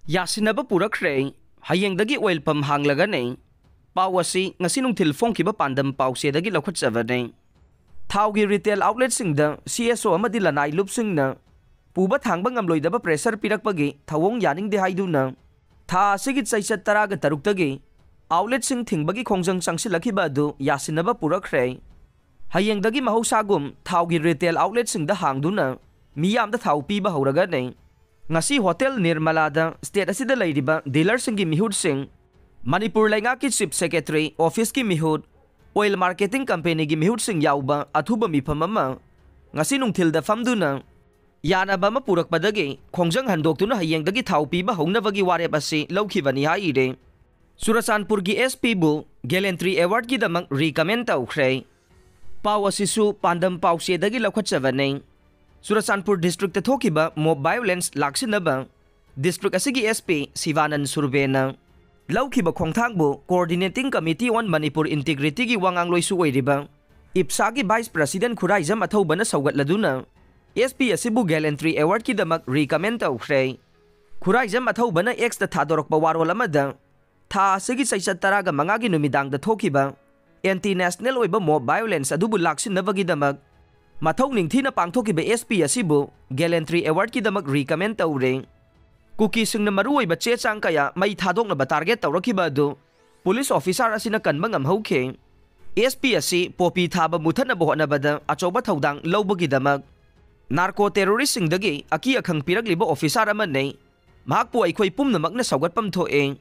Yasinaba purakre, hayengdagi oil pam hanglagane, pawasi ngasi nungthil phongkiba pandam pawsedagi lokhatchabane. Thaugi retail outlet singda CSO amadi lanai lupsingna puba thangba ngamloidaba pressure pirakpagi thawong yaningde haiduna tha asigi chaichat taraga taruktagi outlet sing thingbagi khongjang changsilakiba adu yasinaba purakre. Hayengdagi mahosagum thaugi retail outlet singda hangduna miyamda thau piba hauragane. Ngasi hotel Nirmalada state asida leiriba dealer singi mihud sing Manipur Laingaki Chief Secretary Office ki mihud oil marketing company gi mihud sing yauba athuba mifam ama ngasi nungthilda famduna yanaba ma purakpadagi khongjang handoktuna hayengdagi thau piba hongnabagi warep asi lawkhibani haire. Surachandpur gi SP bu Gallantry Award ki damak recommend tawkhre. Paw asisu pandam pawsedagi lawkhatchabane. Surachandpur district thokiba mob violence laksinaba district asigi SP Sivanan Surbena lawkiba khongthangbu coordinating committee on Manipur integrity gi wangangloisu oiriba IPSA gi vice president Khuraijam athobana saugatladuna SP asibu Gallantry Award ki damak recommend tawkhre. Khuraijam athobana X ta thadorokba warol amada tha asigi chaichat taraga mangagi numidang da thokiba anti national oiba mob violence adubu laksinabagi damak Mathau ningthina pangthokiba SP asibu Gallantry Award ki damak recommend tawre. Kuki singna maruoiba che chang kaya mai thadoknaba target tawrakiba adu police officer asina kanba ngamhauke. SP asi popi thaba muthanaba honabada achoba thaudang lawbagi damak narco terrorist singdagi aki akhang piragliba officer amane mahakpu aikhoi pumnamakna saugatpam thoe.